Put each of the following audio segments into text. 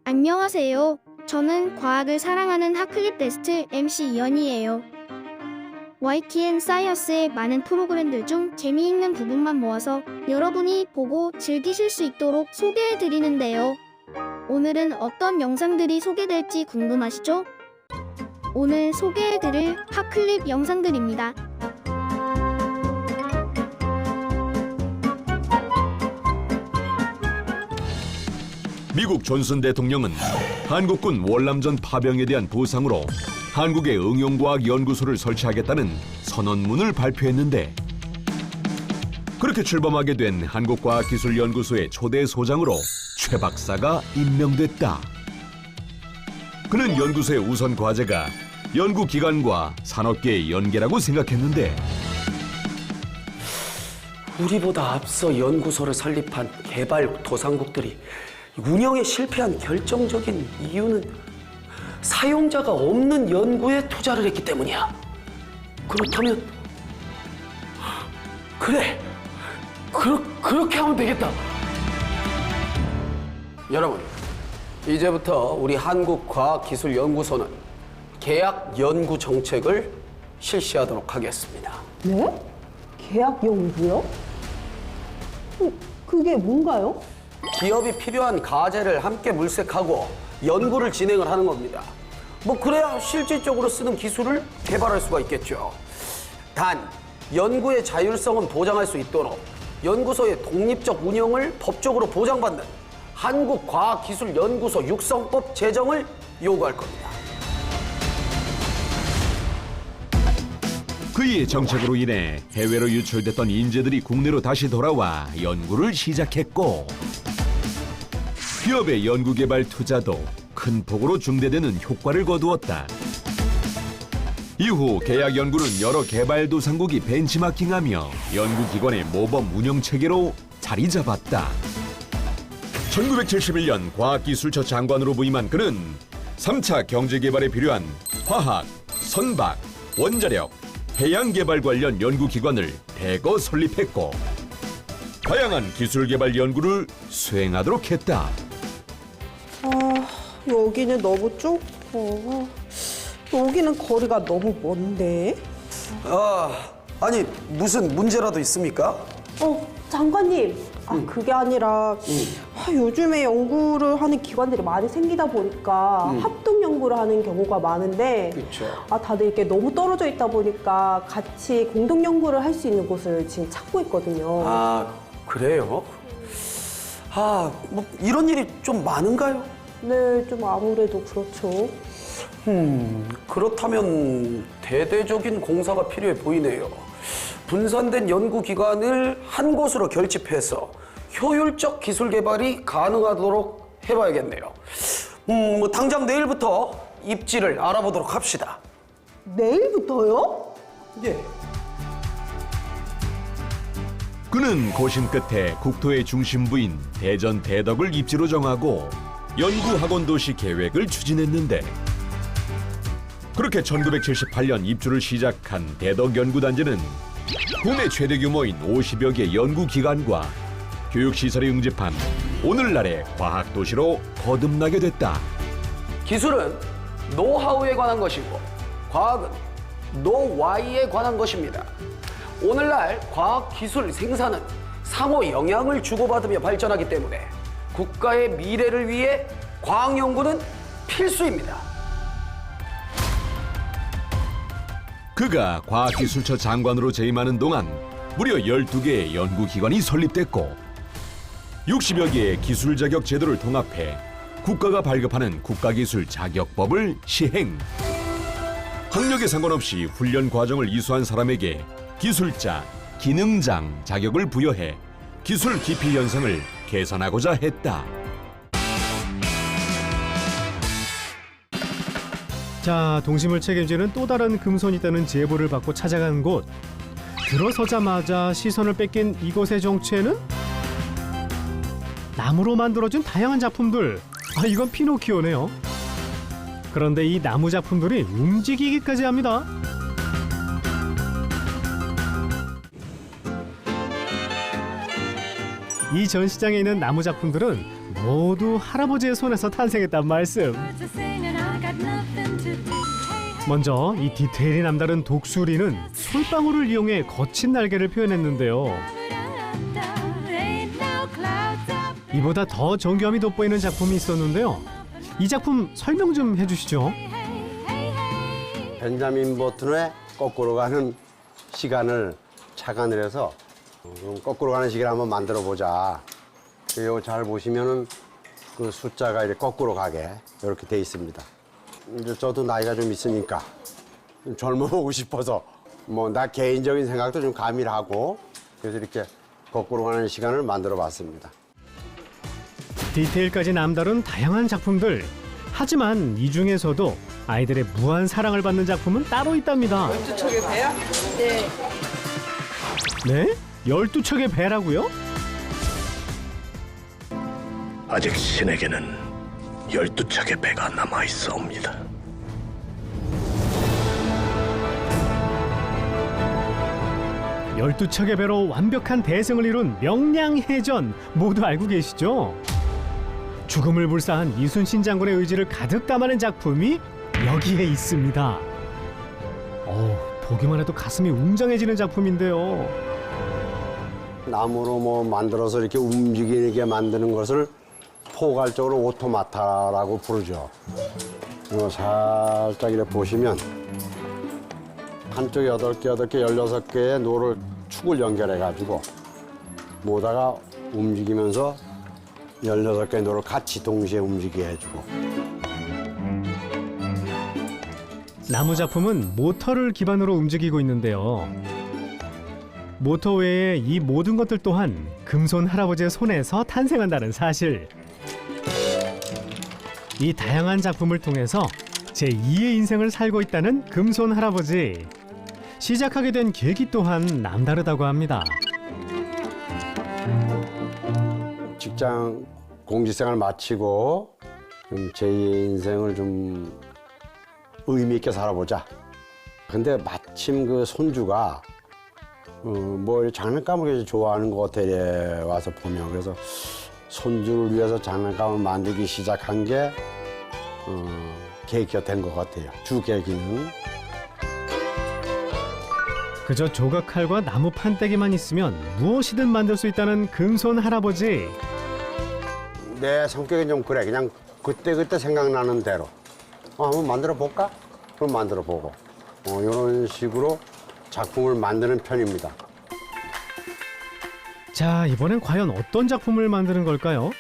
안녕하세요. 저는 과학을 사랑하는 핫클립 베스트 MC 이연이에요. YTN 사이언스의 많은 프로그램들 중 재미있는 부분만 모아서 여러분이 보고 즐기실 수 있도록 소개해드리는데요. 오늘은 어떤 영상들이 소개될지 궁금하시죠? 오늘 소개해드릴 핫클립 영상들입니다. 미국 존슨 대통령은 한국군 월남전 파병에 대한 보상으로 한국의 응용과학연구소를 설치하겠다는 선언문을 발표했는데, 그렇게 출범하게 된 한국과학기술연구소의 초대 소장으로 최 박사가 임명됐다. 그는 연구소의 우선 과제가 연구기관과 산업계의 연계라고 생각했는데, 우리보다 앞서 연구소를 설립한 개발도상국들이 운영에 실패한 결정적인 이유는 사용자가 없는 연구에 투자를 했기 때문이야. 그렇다면 그래, 그렇게 하면 되겠다. 여러분, 이제부터 우리 한국과학기술연구소는 계약 연구 정책을 실시하도록 하겠습니다. 네? 계약 연구요? 그게 뭔가요? 기업이 필요한 과제를 함께 물색하고 연구를 진행을 하는 겁니다. 그래야 실질적으로 쓰는 기술을 개발할 수가 있겠죠. 단, 연구의 자율성은 보장할 수 있도록 연구소의 독립적 운영을 법적으로 보장받는 한국과학기술연구소 육성법 제정을 요구할 겁니다. 그의 정책으로 인해 해외로 유출됐던 인재들이 국내로 다시 돌아와 연구를 시작했고, 기업의 연구개발 투자도 큰 폭으로 증대되는 효과를 거두었다. 이후 계약 연구는 여러 개발도상국이 벤치마킹하며 연구기관의 모범 운영체계로 자리 잡았다. 1971년 과학기술처 장관으로 부임한 그는 3차 경제개발에 필요한 화학, 선박, 원자력, 해양개발 관련 연구기관을 대거 설립했고, 다양한 기술개발 연구를 수행하도록 했다. 여기는 너무 좁고 여기는 거리가 너무 먼데. 아니, 무슨 문제라도 있습니까? 장관님, 그게 아니라 요즘에 연구를 하는 기관들이 많이 생기다 보니까 합동 연구를 하는 경우가 많은데, 그렇죠. 다들 이렇게 너무 떨어져 있다 보니까 같이 공동 연구를 할 수 있는 곳을 지금 찾고 있거든요. 그래요? 이런 일이 좀 많은가요? 네, 좀 아무래도 그렇죠. 그렇다면 대대적인 공사가 필요해 보이네요. 분산된 연구기관을 한 곳으로 결집해서 효율적 기술 개발이 가능하도록 해봐야겠네요. 당장 내일부터 입지를 알아보도록 합시다. 내일부터요? 예. 그는 고심 끝에 국토의 중심부인 대전 대덕을 입지로 정하고 연구학원 도시 계획을 추진했는데, 그렇게 1978년 입주를 시작한 대덕연구단지는 국내 최대 규모인 50여 개 연구기관과 교육시설이 응집한 오늘날의 과학도시로 거듭나게 됐다. 기술은 노하우에 관한 것이고 과학은 노와이에 관한 것입니다. 오늘날 과학기술 생산은 상호 영향을 주고받으며 발전하기 때문에 국가의 미래를 위해 과학연구는 필수입니다. 그가 과학기술처 장관으로 재임하는 동안 무려 12개의 연구기관이 설립됐고, 60여 개의 기술 자격 제도를 통합해 국가가 발급하는 국가기술 자격법을 시행. 학력에 상관없이 훈련 과정을 이수한 사람에게 기술자, 기능장 자격을 부여해 기술 기피 현상을 개선하고자 했다. 자, 동심을 책임지는 또 다른 금손이 있다는 제보를 받고 찾아간 곳. 들어서자마자 시선을 뺏긴 이곳의 정체는 나무로 만들어진 다양한 작품들. 이건 피노키오네요. 그런데 이 나무 작품들이 움직이기까지 합니다. 이 전시장에 있는 나무 작품들은 모두 할아버지의 손에서 탄생했단 말씀. 먼저 이 디테일이 남다른 독수리는 솔방울을 이용해 거친 날개를 표현했는데요. 이보다 더 정교함이 돋보이는 작품이 있었는데요. 이 작품 설명 좀 해주시죠. 벤자민 버튼의 거꾸로 가는 시간을 착안을 해서 그럼 거꾸로 가는 시계를 한번 만들어 보자. 이거 잘 보시면은 그 숫자가 이렇게 거꾸로 가게 이렇게 돼 있습니다. 이제 저도 나이가 좀 있으니까 좀 젊어 보고 싶어서 뭐 나 개인적인 생각도 좀 가미하고 그래서 이렇게 거꾸로 가는 시간을 만들어 봤습니다. 디테일까지 남다른 다양한 작품들. 하지만 이 중에서도 아이들의 무한 사랑을 받는 작품은 따로 있답니다. 12척의 배야? 네? 12척의 배라고요? 아직 신에게는 12척의 배가 남아있사옵니다. 열두 척의 배로 완벽한 대승을 이룬 명량해전 모두 알고 계시죠? 죽음을 불사한 이순신 장군의 의지를 가득 담아낸 작품이 여기에 있습니다. 보기만 해도 가슴이 웅장해지는 작품인데요. 나무로 뭐 만들어서 이렇게 움직이게 만드는 것을 포괄적으로 오토마타라고 부르죠. 이거 살짝 이렇게 보시면 한쪽에 8개, 16개의 노를 축을 연결해가지고 모다가 움직이면서 16개의 노를 같이 동시에 움직이게 해주고. 나무 작품은 모터를 기반으로 움직이고 있는데요. 모터 외에 이 모든 것들 또한 금손 할아버지의 손에서 탄생한다는 사실. 이 다양한 작품을 통해서 제2의 인생을 살고 있다는 금손 할아버지. 시작하게 된 계기 또한 남다르다고 합니다. 직장 공직생활 마치고 좀 제2의 인생을 좀 의미 있게 살아보자. 근데 마침 그 손주가 뭐 장난감을 좋아하는 것 같아 와서 보면 그래서 손주를 위해서 장난감을 만들기 시작한 게 계기가 된 것 같아요. 주 계기는. 그저 조각칼과 나무 판때기만 있으면 무엇이든 만들 수 있다는 금손 할아버지. 내 성격이 좀 그래. 그냥 그때그때 생각나는 대로 한번 만들어 볼까? 그럼 만들어 보고 이런 식으로 작품을 만드는 편입니다. 자, 이번엔 과연 어떤 작품을 만드는 걸까요?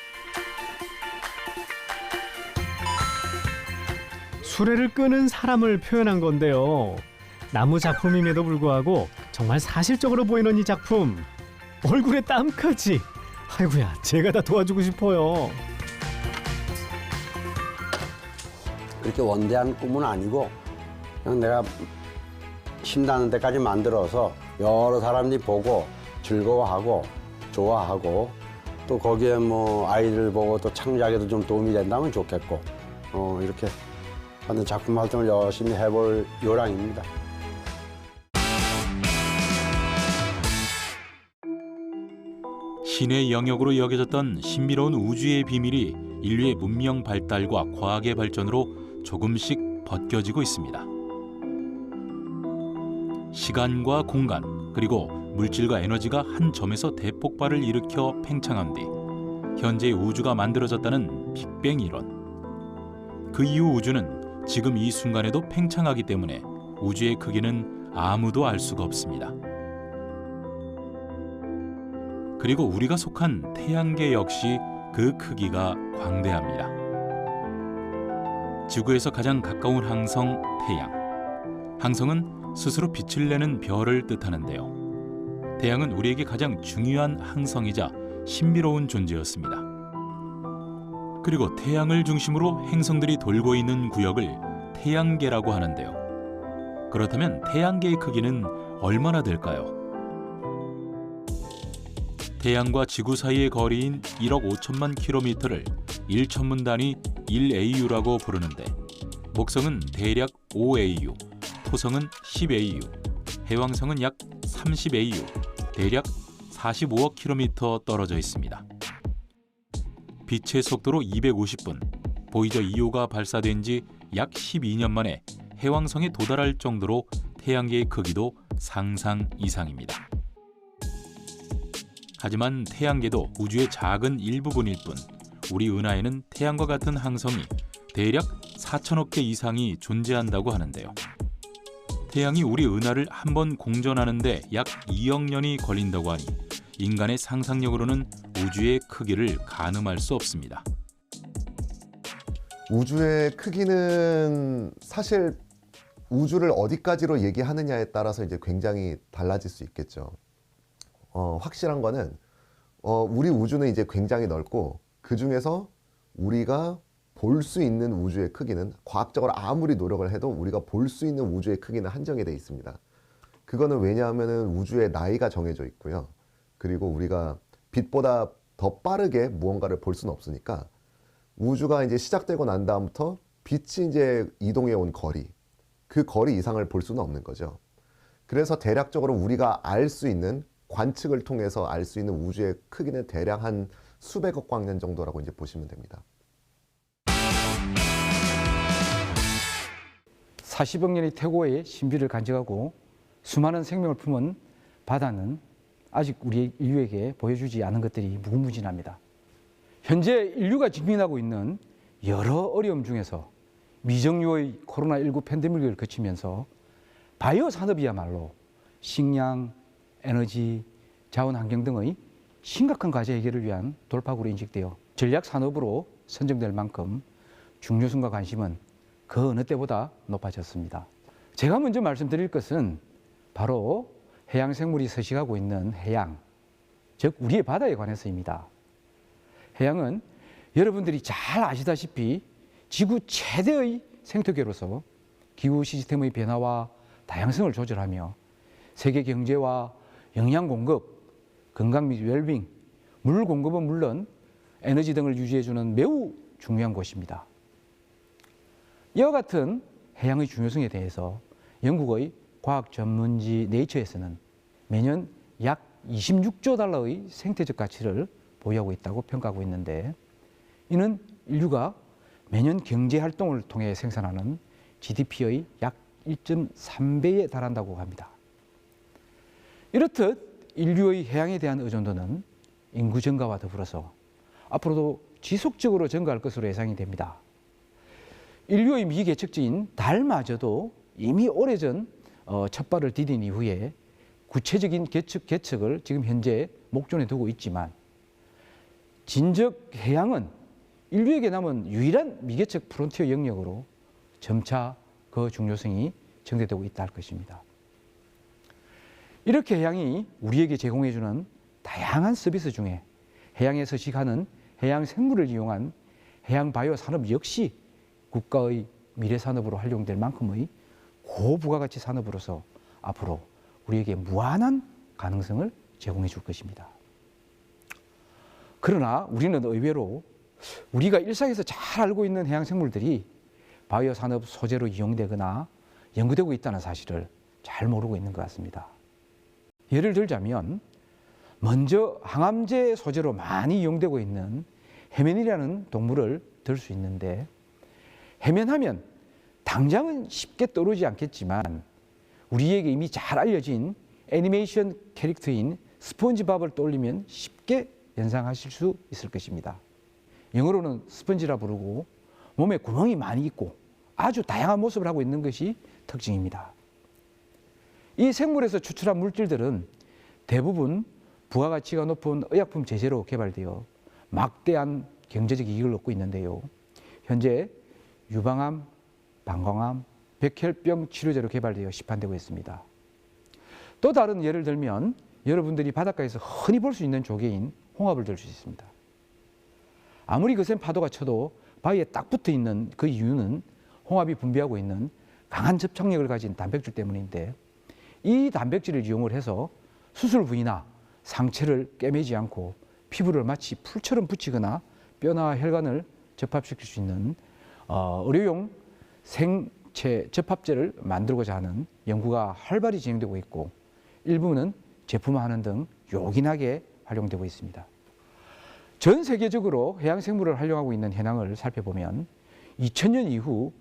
수레를 끄는 사람을 표현한 건데요. 나무 작품임에도 불구하고 정말 사실적으로 보이는 이 작품. 얼굴에 땀까지. 아이고야, 제가 다 도와주고 싶어요. 그렇게 원대한 꿈은 아니고 그냥 내가 힘닿는 데까지 만들어서 여러 사람들이 보고 즐거워하고 좋아하고 또 거기에 뭐 아이들 보고 또 창작에도 좀 도움이 된다면 좋겠고 이렇게 하는 작품 활동을 열심히 해볼 요량입니다. 신의 영역으로 여겨졌던 신비로운 우주의 비밀이 인류의 문명 발달과 과학의 발전으로 조금씩 벗겨지고 있습니다. 시간과 공간 그리고 물질과 에너지가 한 점에서 대폭발을 일으켜 팽창한 뒤 현재의 우주가 만들어졌다는 빅뱅 이론. 그 이후 우주는 지금 이 순간에도 팽창하기 때문에 우주의 크기는 아무도 알 수가 없습니다. 그리고 우리가 속한 태양계 역시 그 크기가 광대합니다. 지구에서 가장 가까운 항성 태양. 항성은 스스로 빛을 내는 별을 뜻하는데요. 태양은 우리에게 가장 중요한 항성이자 신비로운 존재였습니다. 그리고 태양을 중심으로 행성들이 돌고 있는 구역을 태양계라고 하는데요. 그렇다면 태양계의 크기는 얼마나 될까요? 태양과 지구 사이의 거리인 1억 5천만 킬로미터를 1천문 단위 1AU라고 부르는데 목성은 대략 5AU, 토성은 10AU, 해왕성은 약 30AU, 대략 45억 킬로미터 떨어져 있습니다. 빛의 속도로 250분, 보이저 2호가 발사된 지 약 12년 만에 해왕성에 도달할 정도로 태양계의 크기도 상상 이상입니다. 하지만 태양계도 우주의 작은 일부분일 뿐 우리 은하에는 태양과 같은 항성이 대략 4천억 개 이상이 존재한다고 하는데요. 태양이 우리 은하를 한 번 공전하는데 약 2억 년이 걸린다고 하니 인간의 상상력으로는 우주의 크기를 가늠할 수 없습니다. 우주의 크기는 사실 우주를 어디까지로 얘기하느냐에 따라서 이제 굉장히 달라질 수 있겠죠. 확실한 거는 우리 우주는 이제 굉장히 넓고 그 중에서 우리가 볼 수 있는 우주의 크기는 과학적으로 아무리 노력을 해도 우리가 볼 수 있는 우주의 크기는 한정이 돼 있습니다. 그거는 왜냐하면은 우주의 나이가 정해져 있고요. 그리고 우리가 빛보다 더 빠르게 무언가를 볼 수는 없으니까 우주가 이제 시작되고 난 다음부터 빛이 이제 이동해 온 거리, 그 거리 이상을 볼 수는 없는 거죠. 그래서 대략적으로 우리가 알 수 있는 관측을 통해서 알 수 있는 우주의 크기는 대략 한 수백억 광년 정도라고 이제 보시면 됩니다. 40억 년의 태고의 신비를 간직하고 수많은 생명을 품은 바다는 아직 우리 인류에게 보여주지 않은 것들이 무궁무진합니다. 현재 인류가 직면하고 있는 여러 어려움 중에서 미정유의 코로나19 팬데믹을 거치면서 바이오 산업이야말로 식량, 에너지, 자원환경 등의 심각한 과제 해결을 위한 돌파구로 인식되어 전략 산업으로 선정될 만큼 중요성과 관심은 그 어느 때보다 높아졌습니다. 제가 먼저 말씀드릴 것은 바로 해양 생물이 서식하고 있는 해양, 즉 우리의 바다에 관해서입니다. 해양은 여러분들이 잘 아시다시피 지구 최대의 생태계로서 기후 시스템의 변화와 다양성을 조절하며 세계 경제와 영양 공급, 건강 및 웰빙, 물 공급은 물론 에너지 등을 유지해주는 매우 중요한 곳입니다. 이와 같은 해양의 중요성에 대해서 영국의 과학 전문지 네이처에서는 매년 약 26조 달러의 생태적 가치를 보유하고 있다고 평가하고 있는데, 이는 인류가 매년 경제 활동을 통해 생산하는 GDP의 약 1.3배에 달한다고 합니다. 이렇듯 인류의 해양에 대한 의존도는 인구 증가와 더불어서 앞으로도 지속적으로 증가할 것으로 예상이 됩니다. 인류의 미개척지인 달마저도 이미 오래전 첫 발을 디딘 이후에 구체적인 개척을 지금 현재 목전에 두고 있지만, 진적 해양은 인류에게 남은 유일한 미개척 프론티어 영역으로 점차 그 중요성이 증대되고 있다 할 것입니다. 이렇게 해양이 우리에게 제공해주는 다양한 서비스 중에 해양에 서식하는 해양 생물을 이용한 해양 바이오 산업 역시 국가의 미래 산업으로 활용될 만큼의 고부가가치 산업으로서 앞으로 우리에게 무한한 가능성을 제공해 줄 것입니다. 그러나 우리는 의외로 우리가 일상에서 잘 알고 있는 해양 생물들이 바이오 산업 소재로 이용되거나 연구되고 있다는 사실을 잘 모르고 있는 것 같습니다. 예를 들자면 먼저 항암제 소재로 많이 이용되고 있는 해면이라는 동물을 들 수 있는데, 해면하면 당장은 쉽게 떠오르지 않겠지만 우리에게 이미 잘 알려진 애니메이션 캐릭터인 스폰지밥을 떠올리면 쉽게 연상하실 수 있을 것입니다. 영어로는 스펀지라 부르고 몸에 구멍이 많이 있고 아주 다양한 모습을 하고 있는 것이 특징입니다. 이 생물에서 추출한 물질들은 대부분 부가가치가 높은 의약품 제재로 개발되어 막대한 경제적 이익을 얻고 있는데요. 현재 유방암, 방광암, 백혈병 치료제로 개발되어 시판되고 있습니다. 또 다른 예를 들면 여러분들이 바닷가에서 흔히 볼 수 있는 조개인 홍합을 들 수 있습니다. 아무리 거센 파도가 쳐도 바위에 딱 붙어 있는 그 이유는 홍합이 분비하고 있는 강한 접착력을 가진 단백질 때문인데, 이 단백질을 이용을 해서 수술 부위나 상처를 꿰매지 않고 피부를 마치 풀처럼 붙이거나 뼈나 혈관을 접합시킬 수 있는 의료용 생체 접합제를 만들고자 하는 연구가 활발히 진행되고 있고, 일부는 제품화하는 등 요긴하게 활용되고 있습니다. 전 세계적으로 해양 생물을 활용하고 있는 현황을 살펴보면 2000년 이후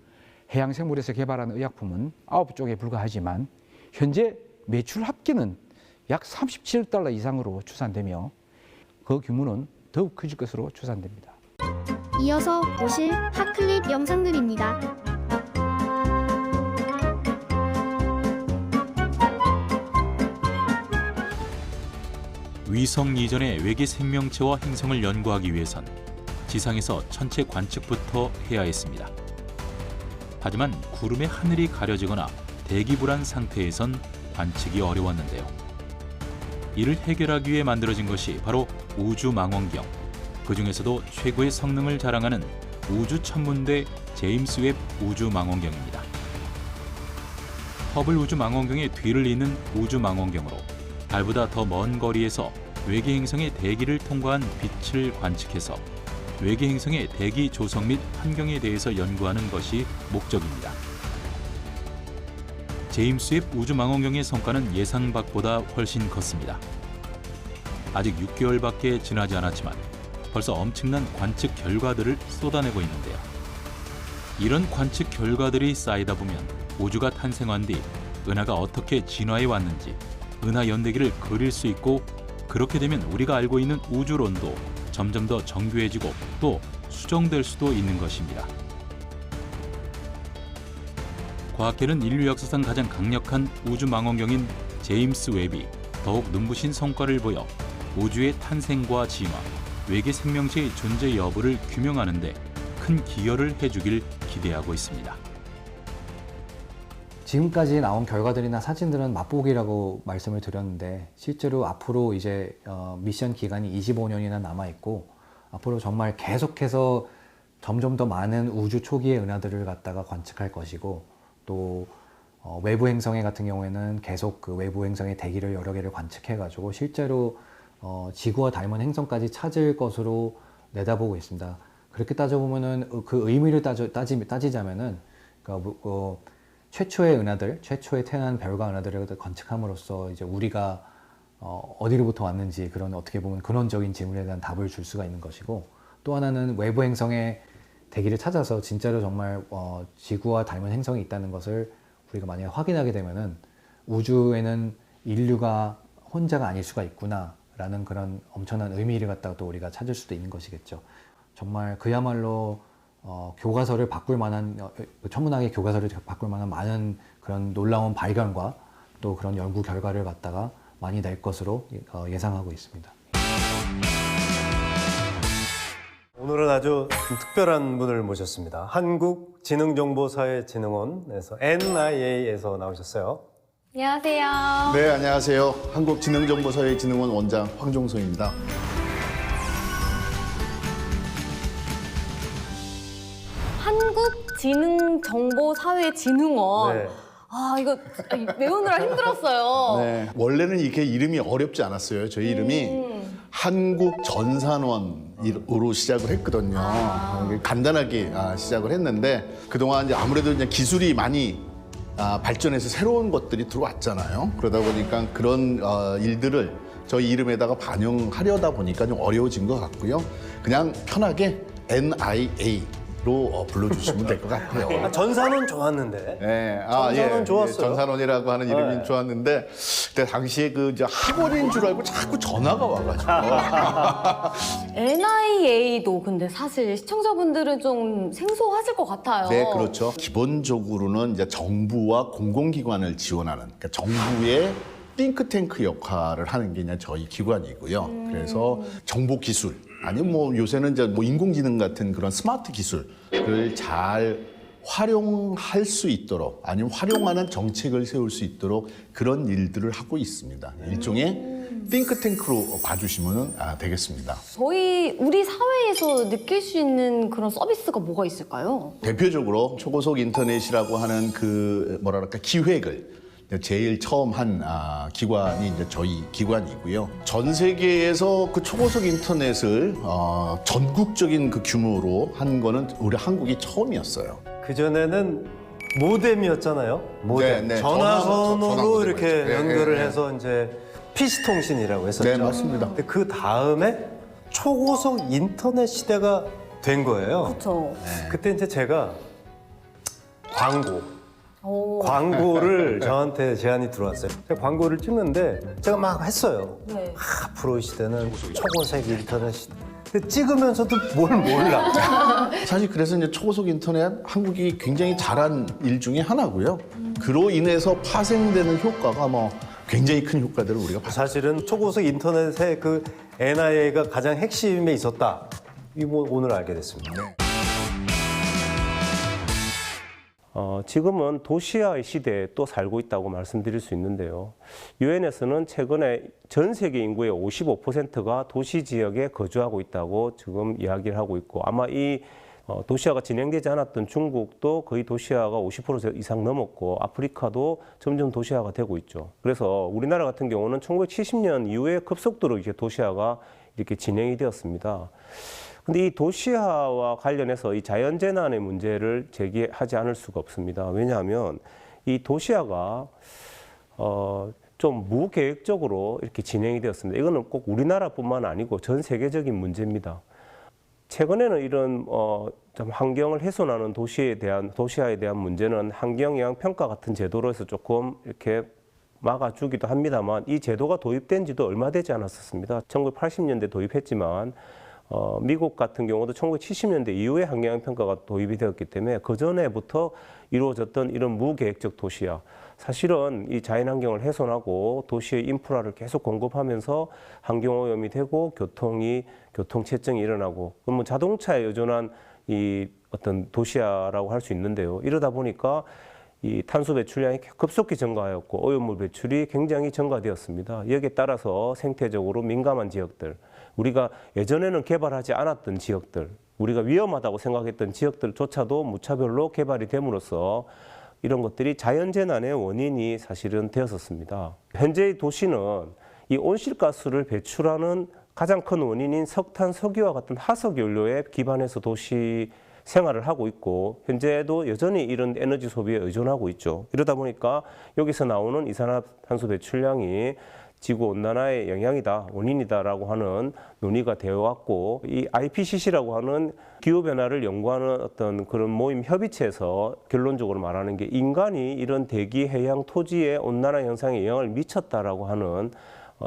해양 생물에서 개발한 의약품은 9쪽에 불과하지만 현재 매출 합계는 약 37억 달러 이상으로 추산되며 그 규모는 더욱 커질 것으로 추산됩니다. 이어서 보실 핫클립 영상들입니다. 위성 이전의 외계 생명체와 행성을 연구하기 위해선 지상에서 천체 관측부터 해야 했습니다. 하지만 구름의 하늘이 가려지거나 대기불안 상태에선 관측이 어려웠는데요. 이를 해결하기 위해 만들어진 것이 바로 우주망원경. 그 중에서도 최고의 성능을 자랑하는 우주천문대 제임스 웹 우주망원경입니다. 허블 우주망원경의 뒤를 잇는 우주망원경으로 달보다 더 먼 거리에서 외계 행성의 대기를 통과한 빛을 관측해서 외계 행성의 대기 조성 및 환경에 대해서 연구하는 것이 목적입니다. 제임스 웹 우주망원경의 성과는 예상 밖보다 훨씬 컸습니다. 아직 6개월밖에 지나지 않았지만 벌써 엄청난 관측 결과들을 쏟아내고 있는데요. 이런 관측 결과들이 쌓이다 보면 우주가 탄생한 뒤 은하가 어떻게 진화해 왔는지 은하 연대기를 그릴 수 있고, 그렇게 되면 우리가 알고 있는 우주론도 점점 더 정교해지고 또 수정될 수도 있는 것입니다. 과학계는 인류 역사상 가장 강력한 우주망원경인 제임스 웹이 더욱 눈부신 성과를 보여 우주의 탄생과 진화, 외계 생명체의 존재 여부를 규명하는 데 큰 기여를 해주길 기대하고 있습니다. 지금까지 나온 결과들이나 사진들은 맛보기라고 말씀을 드렸는데 실제로 앞으로 이제 미션 기간이 25년이나 남아 있고 앞으로 정말 계속해서 점점 더 많은 우주 초기의 은하들을 갖다가 관측할 것이고 또 외부 행성에 같은 경우에는 계속 그 외부 행성의 대기를 여러 개를 관측해 가지고 실제로 지구와 닮은 행성까지 찾을 것으로 내다보고 있습니다. 그렇게 따져보면은 그 의미를 따지자면은 그러니까 최초의 은하들, 최초의 태어난 별과 은하들을 관측함으로써 이제 우리가 어디로부터 왔는지 그런 어떻게 보면 근원적인 질문에 대한 답을 줄 수가 있는 것이고, 또 하나는 외부 행성의 대기를 찾아서 진짜로 정말 지구와 닮은 행성이 있다는 것을 우리가 만약에 확인하게 되면은 우주에는 인류가 혼자가 아닐 수가 있구나라는 그런 엄청난 의미를 갖다가 또 우리가 찾을 수도 있는 것이겠죠. 정말 그야말로 교과서를 바꿀 만한 천문학의 교과서를 바꿀 만한 많은 그런 놀라운 발견과 또 그런 연구 결과를 갖다가 많이 낼 것으로 예상하고 있습니다. 오늘은 아주 특별한 분을 모셨습니다. 한국지능정보사회진흥원에서 NIA에서 나오셨어요. 안녕하세요. 네, 안녕하세요. 한국지능정보사회진흥원 원장 황종소입니다. 한국지능정보사회진흥원. 네. 아, 이거 외우느라 힘들었어요. 네, 원래는 이렇게 이름이 어렵지 않았어요. 저희 이름이 한국전산원으로 시작을 했거든요. 간단하게 시작을 했는데 그동안 이제 아무래도 이제 기술이 많이 발전해서 새로운 것들이 들어왔잖아요. 그러다 보니까 그런 일들을 저희 이름에다가 반영하려다 보니까 좀 어려워진 것 같고요. 그냥 편하게 NIA로 불러주시면 될 것 같아요. 전산원 좋았는데. 네, 전산원 좋았어요. 전산원이라고 하는 이름이 네. 좋았는데 그때 당시에 그 이제 학원인 줄 알고 자꾸 전화가 와가지고. NIA도 근데 사실 시청자분들은 좀 생소하실 것 같아요. 네, 그렇죠. 기본적으로는 이제 정부와 공공기관을 지원하는, 그러니까 정부의 띵크탱크 역할을 하는 게 이제 저희 기관이고요. 그래서 정보 기술, 아니면 뭐 요새는 이제 뭐 인공지능 같은 그런 스마트 기술을 잘 활용할 수 있도록, 아니면 활용하는 정책을 세울 수 있도록 그런 일들을 하고 있습니다. 일종의 띵크탱크로 봐주시면 되겠습니다. 우리 사회에서 느낄 수 있는 그런 서비스가 뭐가 있을까요? 대표적으로 초고속 인터넷이라고 하는 그 뭐랄까 기획을 제일 처음 한 기관이 이제 저희 기관이고요. 전 세계에서 그 초고속 인터넷을 전국적인 그 규모로 한 거는 우리 한국이 처음이었어요. 그전에는 모뎀이었잖아요. 모뎀. 네, 전화선으로 이렇게 네, 연결을 네, 해서 이제 PC통신이라고 했었죠. 네, 맞습니다. 근데 그 다음에 초고속 인터넷 시대가 된 거예요. 그렇죠. 그때 이제 제가 광고를 저한테 제안이 들어왔어요. 제가 광고를 찍는데 제가 막 했어요. 네. 앞으로의 시대는 초고속 인터넷 시대. 근데 찍으면서도 뭘 몰라. 사실 그래서 이제 초고속 인터넷 한국이 굉장히 잘한 일 중에 하나고요. 그로 인해서 파생되는 효과가 뭐 굉장히 큰 효과들을 우리가 봤어요. 사실은 초고속 인터넷의 그 NIA가 가장 핵심에 있었다. 이거 오늘 알게 됐습니다. 지금은 도시화의 시대에 또 살고 있다고 말씀드릴 수 있는데요. 유엔에서는 최근에 전 세계 인구의 55%가 도시 지역에 거주하고 있다고 지금 이야기를 하고 있고, 아마 이 도시화가 진행되지 않았던 중국도 거의 도시화가 50% 이상 넘었고, 아프리카도 점점 도시화가 되고 있죠. 그래서 우리나라 같은 경우는 1970년 이후에 급속도로 이제 도시화가 이렇게 진행이 되었습니다. 근데 이 도시화와 관련해서 이 자연재난의 문제를 제기하지 않을 수가 없습니다. 왜냐하면 이 도시화가 좀 무계획적으로 이렇게 진행이 되었습니다. 이거는 꼭 우리나라뿐만 아니고 전 세계적인 문제입니다. 최근에는 이런 좀 환경을 훼손하는 도시화에 대한 문제는 환경영향평가 같은 제도로 해서 조금 이렇게 막아주기도 합니다만, 이 제도가 도입된 지도 얼마 되지 않았었습니다. 1980년대 도입했지만 미국 같은 경우도 1970년대 이후에 환경영향평가가 도입이 되었기 때문에 그 전에부터 이루어졌던 이런 무계획적 도시화, 사실은 이 자연환경을 훼손하고 도시의 인프라를 계속 공급하면서 환경오염이 되고 교통체증이 일어나고, 그러면 자동차에 의존한 이 어떤 도시화라고 할 수 있는데요. 이러다 보니까 이 탄소 배출량이 급속히 증가하였고 오염물 배출이 굉장히 증가되었습니다. 여기에 따라서 생태적으로 민감한 지역들, 우리가 예전에는 개발하지 않았던 지역들, 우리가 위험하다고 생각했던 지역들조차도 무차별로 개발이 됨으로써 이런 것들이 자연재난의 원인이 사실은 되었었습니다. 현재의 도시는 이 온실가스를 배출하는 가장 큰 원인인 석탄, 석유와 같은 화석 연료에 기반해서 도시 생활을 하고 있고, 현재도 여전히 이런 에너지 소비에 의존하고 있죠. 이러다 보니까 여기서 나오는 이산화탄소 배출량이 지구온난화의 영향이다, 원인이다라고 하는 논의가 되어 왔고, 이 IPCC라고 하는 기후변화를 연구하는 어떤 그런 모임 협의체에서 결론적으로 말하는 게 인간이 이런 대기, 해양, 토지의 온난화 현상에 영향을 미쳤다라고 하는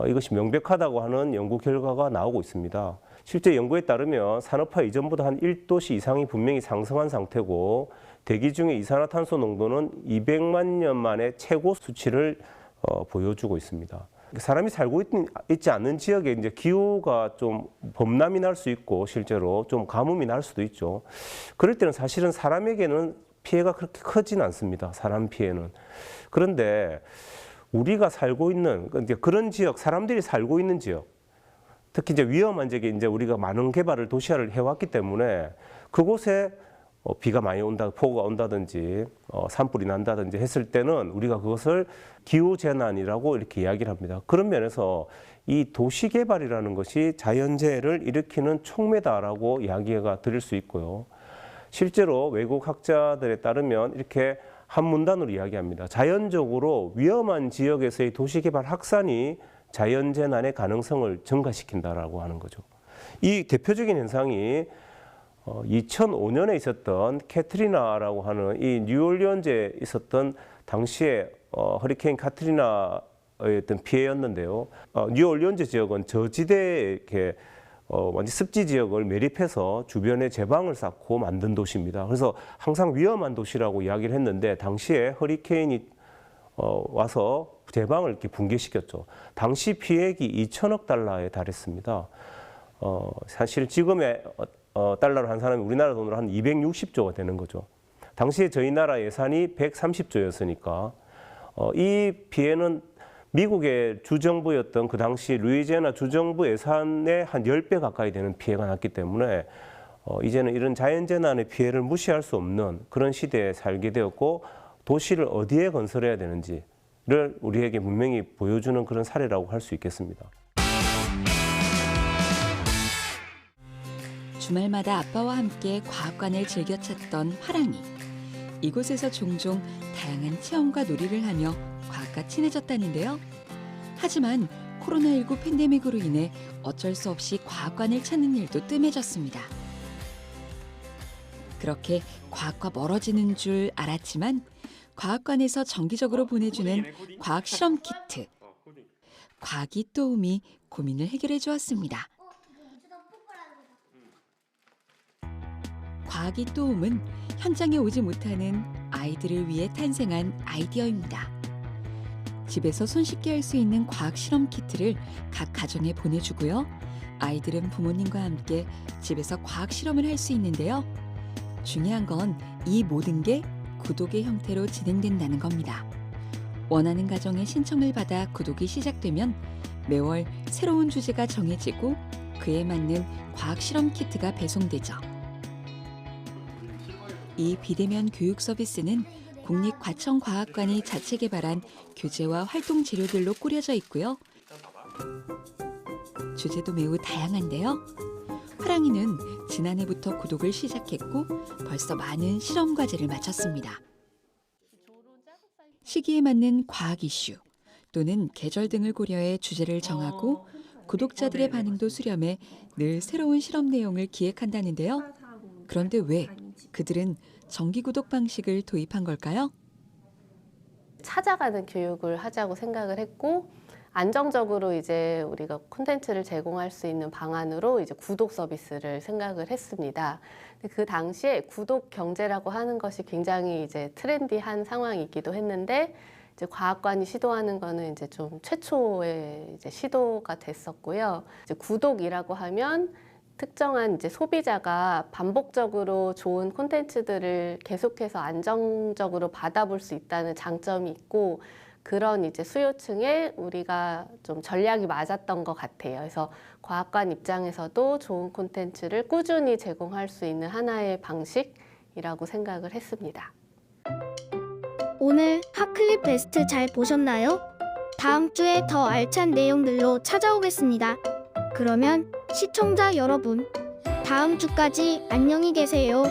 이것이 명백하다고 하는 연구 결과가 나오고 있습니다. 실제 연구에 따르면 산업화 이전보다 한 1도씨 이상이 분명히 상승한 상태고, 대기 중의 이산화탄소 농도는 200만 년 만에 최고 수치를 보여주고 있습니다. 사람이 살고 있지 않는 지역에 이제 기후가 좀 범람이 날 수 있고, 실제로 좀 가뭄이 날 수도 있죠. 그럴 때는 사실은 사람에게는 피해가 그렇게 크진 않습니다. 사람 피해는. 그런데 우리가 살고 있는 이제 그런 지역, 사람들이 살고 있는 지역, 특히 이제 위험한 지역에 이제 우리가 많은 개발을 도시화를 해왔기 때문에 그곳에 비가 많이 온다, 폭우가 온다든지 산불이 난다든지 했을 때는 우리가 그것을 기후재난이라고 이렇게 이야기를 합니다. 그런 면에서 이 도시개발이라는 것이 자연재해를 일으키는 촉매다라고 이야기가 드릴 수 있고요. 실제로 외국 학자들에 따르면 이렇게 한 문단으로 이야기합니다. 자연적으로 위험한 지역에서의 도시개발 확산이 자연재난의 가능성을 증가시킨다라고 하는 거죠. 이 대표적인 현상이 2005년에 있었던 캐트리나라고 하는 이 뉴올리언즈에 있었던 당시에 허리케인 카트리나의 어떤 피해였는데요. 뉴올리언즈 지역은 저지대에 이렇게 완전 습지 지역을 매립해서 주변에 제방을 쌓고 만든 도시입니다. 그래서 항상 위험한 도시라고 이야기를 했는데, 당시에 허리케인이 와서 제방을 이렇게 붕괴시켰죠. 당시 피해액이 2천억 달러에 달했습니다. 사실 지금의 달러로 한 사람이 우리나라 돈으로 한 260조가 되는 거죠. 당시에 저희 나라 예산이 130조였으니까 이 피해는 미국의 주정부였던 그 당시 루이지애나 주정부 예산의 한 10배 가까이 되는 피해가 났기 때문에 이제는 이런 자연재난의 피해를 무시할 수 없는 그런 시대에 살게 되었고, 도시를 어디에 건설해야 되는지를 우리에게 분명히 보여주는 그런 사례라고 할 수 있겠습니다. 주말마다 아빠와 함께 과학관을 즐겨 찾던 화랑이. 이곳에서 종종 다양한 체험과 놀이를 하며 과학과 친해졌다는데요. 하지만 코로나19 팬데믹으로 인해 어쩔 수 없이 과학관을 찾는 일도 뜸해졌습니다. 그렇게 과학과 멀어지는 줄 알았지만 과학관에서 정기적으로 보내주는 과학 실험 키트. 과학이 또움이 고민을 해결해 주었습니다. 과학이 또움은 현장에 오지 못하는 아이들을 위해 탄생한 아이디어입니다. 집에서 손쉽게 할 수 있는 과학 실험 키트를 각 가정에 보내주고요. 아이들은 부모님과 함께 집에서 과학 실험을 할 수 있는데요. 중요한 건 이 모든 게 구독의 형태로 진행된다는 겁니다. 원하는 가정의 신청을 받아 구독이 시작되면 매월 새로운 주제가 정해지고 그에 맞는 과학 실험 키트가 배송되죠. 이 비대면 교육 서비스는 국립과천과학관이 자체 개발한 교재와 활동 재료들로 꾸려져 있고요. 주제도 매우 다양한데요. 화랑이는 지난해부터 구독을 시작했고 벌써 많은 실험 과제를 마쳤습니다. 시기에 맞는 과학 이슈 또는 계절 등을 고려해 주제를 정하고 구독자들의 반응도 수렴해 늘 새로운 실험 내용을 기획한다는데요. 그런데 왜 그들은 정기 구독 방식을 도입한 걸까요? 찾아가는 교육을 하자고 생각을 했고 안정적으로 이제 우리가 콘텐츠를 제공할 수 있는 방안으로 이제 구독 서비스를 생각을 했습니다. 그 당시에 구독 경제라고 하는 것이 굉장히 이제 트렌디한 상황이기도 했는데 이제 과학관이 시도하는 거는 이제 좀 최초의 이제 시도가 됐었고요. 이제 구독이라고 하면 특정한 이제 소비자가 반복적으로 좋은 콘텐츠들을 계속해서 안정적으로 받아볼 수 있다는 장점이 있고 그런 이제 수요층에 우리가 좀 전략이 맞았던 것 같아요. 그래서 과학관 입장에서도 좋은 콘텐츠를 꾸준히 제공할 수 있는 하나의 방식이라고 생각을 했습니다. 오늘 핫클립 베스트 잘 보셨나요? 다음 주에 더 알찬 내용들로 찾아오겠습니다. 그러면 시청자 여러분, 다음 주까지 안녕히 계세요.